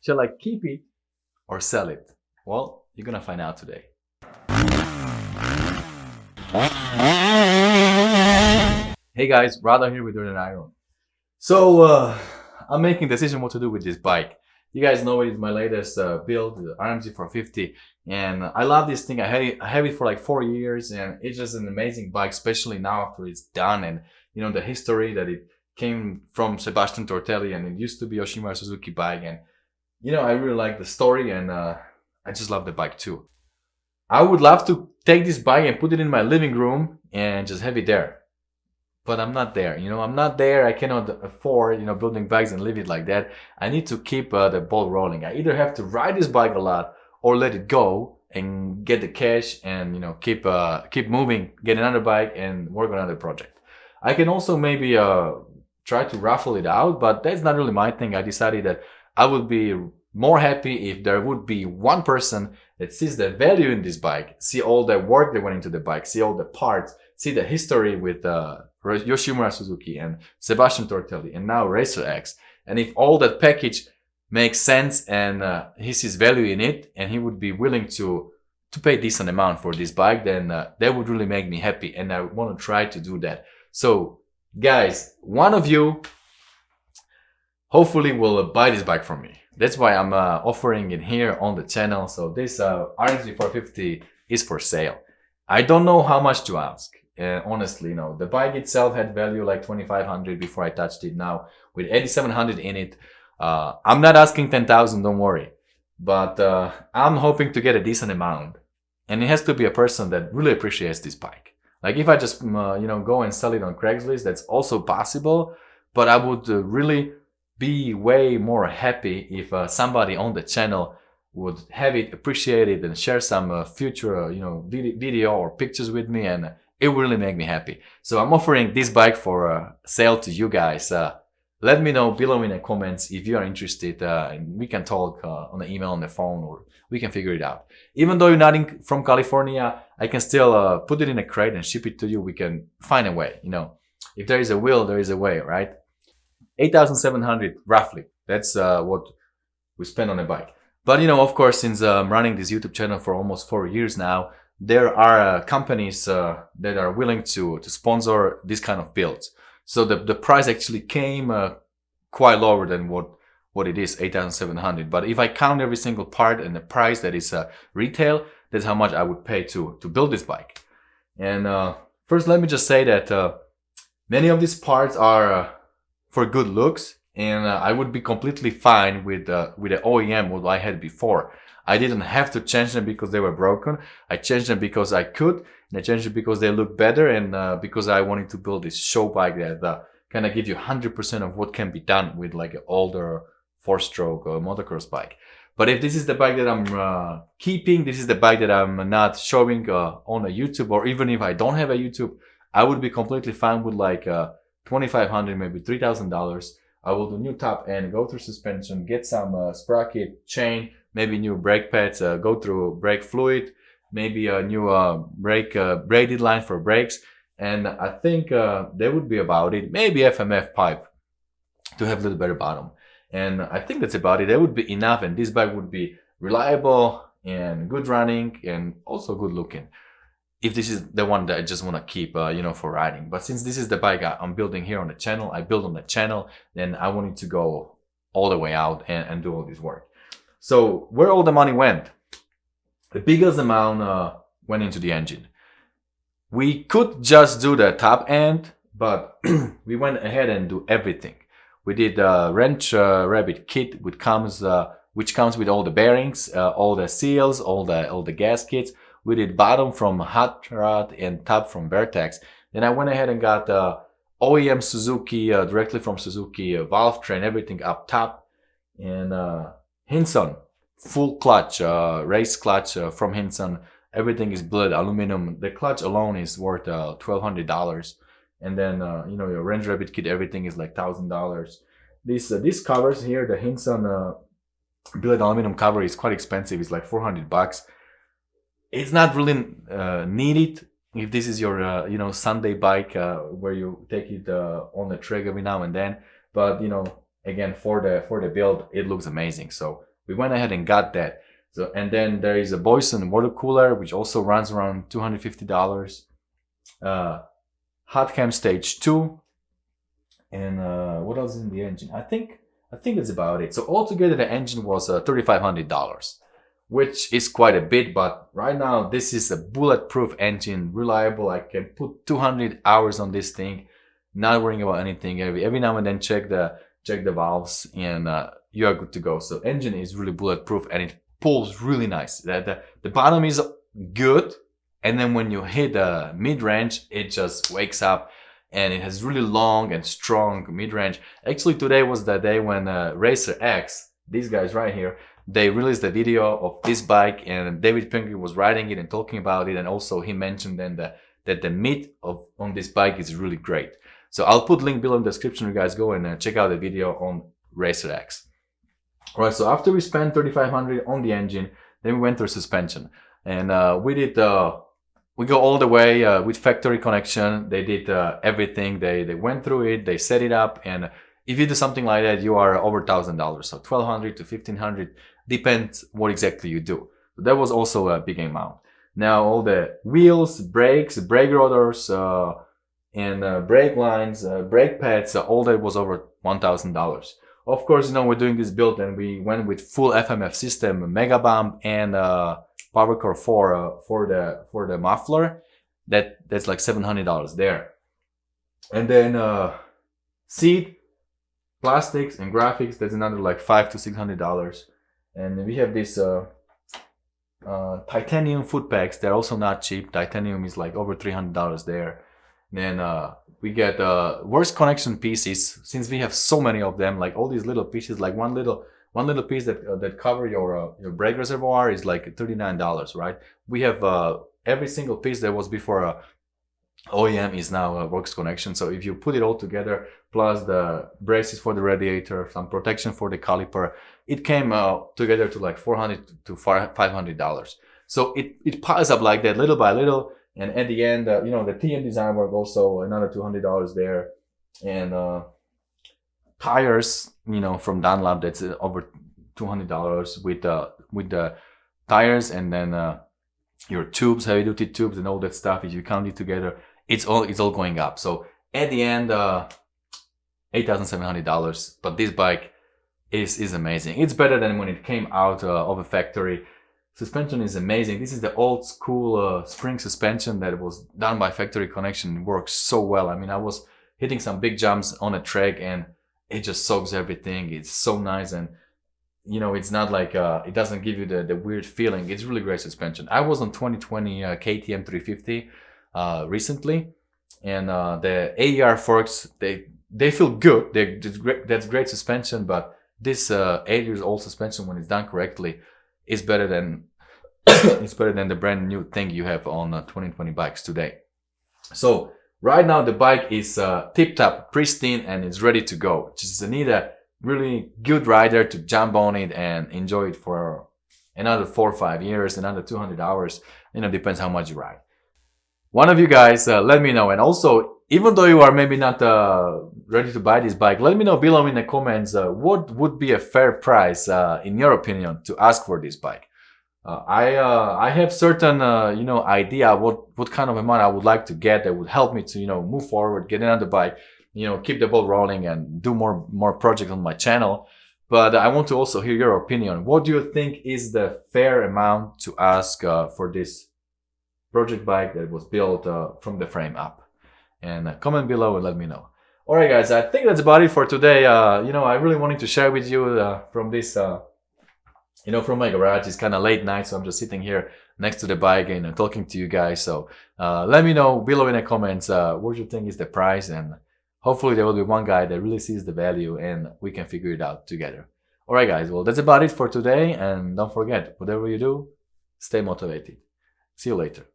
Shall I keep it or sell it? Well, you're gonna find out today. Hey guys, Rada here with Dirt and Iron. So I'm making a decision what to do with this bike. You guys know it is my latest build, the RMZ450, and I love this thing. I have it for like 4 years, and it's just an amazing bike, especially now after it's done, and you know the history that it came from Sebastian Tortelli, and it used to be Yoshimura Suzuki bike, and you know I really like the story, and I just love the bike too. I would love to take this bike and put it in my living room and just have it there. But I'm not there, you know, I'm not there. I cannot afford, you know, building bikes and leave it like that. I need to keep the ball rolling. I either have to ride this bike a lot or let it go and get the cash and, you know, keep moving, get another bike and work on another project. I can also maybe try to raffle it out, but that's not really my thing. I decided that I would be more happy if there would be one person that sees the value in this bike, see all the work that went into the bike, see all the parts, see the history with Yoshimura Suzuki and Sebastian Tortelli and now Racer X. And if all that package makes sense and he sees value in it and he would be willing to pay a decent amount for this bike, then that would really make me happy, and I want to try to do that. So guys, one of you hopefully will buy this bike from me. That's why I'm offering it here on the channel. So this RMZ450 is for sale. I don't know how much to ask. Honestly, no. The bike itself had value like 2,500 before I touched it. Now with 8,700 in it, I'm not asking 10,000. Don't worry, but I'm hoping to get a decent amount, and it has to be a person that really appreciates this bike. Like if I just you know, go and sell it on Craigslist, that's also possible. But I would really be way more happy if somebody on the channel would have it, appreciate it, and share some future you know, video or pictures with me, and it will really make me happy. So I'm offering this bike for sale to you guys. Let me know below in the comments if you are interested, and we can talk on the email, on the phone, or we can figure it out. Even though you're not from California, I can still put it in a crate and ship it to you. We can find a way, you know. If there is a will, there is a way, right? 8,700 roughly. That's what we spend on a bike. But you know, of course, since I'm running this YouTube channel for almost 4 years now, there are companies that are willing to sponsor this kind of builds. So the price actually came quite lower than what it is, 8,700. But if I count every single part and the price that is retail, that's how much I would pay to build this bike. And first, let me just say that many of these parts are for good looks, and I would be completely fine with the OEM what I had before. I didn't have to change them because they were broken. I changed them because I could, and I changed them because they look better, and because I wanted to build this show bike that kind of give you 100% of what can be done with like an older 4-stroke motocross bike. But if this is the bike that I'm keeping, this is the bike that I'm not showing on a YouTube, or even if I don't have a YouTube, I would be completely fine with like $2,500, maybe $3,000. I will do new top end, go through suspension, get some sprocket, chain, maybe new brake pads, go through brake fluid, maybe a new braided line for brakes, and I think that would be about it. Maybe FMF pipe to have a little better bottom, and I think that's about it. That would be enough, and this bike would be reliable and good running and also good looking. If this is the one that I just want to keep, you know, for riding. But since this is the bike I'm building here on the channel, I build on the channel, then I want it to go all the way out and do all this work. So where all the money went? The biggest amount went into the engine. We could just do the top end, but we went ahead and do everything. We did a wrench rabbit kit, which comes with all the bearings, all the seals, all the gaskets. We did bottom from Hot Rod and top from Vertex. Then I went ahead and got OEM Suzuki, directly from Suzuki, valve train, everything up top. And Hinson, full clutch, race clutch from Hinson. Everything is billet aluminum. The clutch alone is worth $1,200. And then, you know, your wrench rabbit kit, everything is like $1,000. These covers here, the Hinson billet aluminum cover is quite expensive. It's like $400. It's not really needed if this is your you know, Sunday bike where you take it on the track every now and then. But you know, again, for the build, it looks amazing. So we went ahead and got that. So, and then there is a Boyson water cooler, which also runs around $250. Hot cam stage 2. And what else is in the engine? I think that's about it. So altogether the engine was $3,500, which is quite a bit, but right now this is a bulletproof engine, reliable. I can put 200 hours on this thing, not worrying about anything. Every now and then check the valves, and you are good to go. So engine is really bulletproof, and it pulls really nice. The bottom is good, and then when you hit the mid-range, it just wakes up, and it has really long and strong mid-range. Actually, today was the day when Racer X, these guys right here, they released a video of this bike, and David Pinkley was riding it and talking about it, and also he mentioned then that the mid on this bike is really great. So I'll put link below in the description. You guys go and check out the video on Racer X. All right, so after we spent $3,500 on the engine, then we went through suspension, and we go all the way with factory connection. They did everything. They went through it. They set it up, and if you do something like that, you are over $1,000. So $1,200 to $1,500 depends what exactly you do. So that was also a big amount. Now all the wheels, brakes, brake rotors, and brake lines, brake pads, all that was over $1,000. Of course, you know, we're doing this build, and we went with full FMF system, Mega Bomb, and Power Core 4 for the muffler. That's like $700 there. And then seat, plastics, and graphics. That's another like $500 to $600. And we have this titanium foot pegs. They're also not cheap. Titanium is like over $300 there. Then we get works connection pieces. Since we have so many of them, like all these little pieces, like one little piece that cover your brake reservoir is like $39, right? We have every single piece that was before OEM is now works connection. So if you put it all together, plus the braces for the radiator, some protection for the caliper, it came together to like $400 to $500. So it piles up like that little by little. And at the end, you know, the TM design work also another $200 there, and tires, you know, from Dunlop, that's over $200 with the tires, and then your tubes, heavy duty tubes, and all that stuff. If you count it together, it's all going up. So at the end, $8,700. But this bike is amazing. It's better than when it came out of a factory. Suspension is amazing. This is the old school spring suspension that was done by factory connection. It works so well. I mean, I was hitting some big jumps on a track, and it just soaks everything. It's so nice, and you know, it's not like it doesn't give you the weird feeling. It's really great suspension. I was on 2020 KTM 350 recently, and the AER forks, they feel good. That's great suspension, but this 8 years old suspension, when it's done correctly, is better than it's better than the brand new thing you have on 2020 bikes today. So right now the bike is tip-top, pristine, and it's ready to go. Just need a really good rider to jump on it and enjoy it for another 4 or 5 years, another 200 hours. You know, depends how much you ride. One of you guys let me know, and also, even though you are maybe not ready to buy this bike, let me know below in the comments what would be a fair price, in your opinion, to ask for this bike. I have certain you know, idea what kind of amount I would like to get that would help me to, you know, move forward, get another bike, you know, keep the ball rolling, and do more projects on my channel. But I want to also hear your opinion. What do you think is the fair amount to ask for this project bike that was built from the frame up? And comment below and let me know. Alright guys, I think that's about it for today. You know, I really wanted to share with you from this, you know, from my garage. It's kind of late night, so I'm just sitting here next to the bike and talking to you guys. So let me know below in the comments what you think is the price, and hopefully there will be one guy that really sees the value and we can figure it out together. Alright guys, well, that's about it for today, and don't forget, whatever you do, stay motivated. See you later.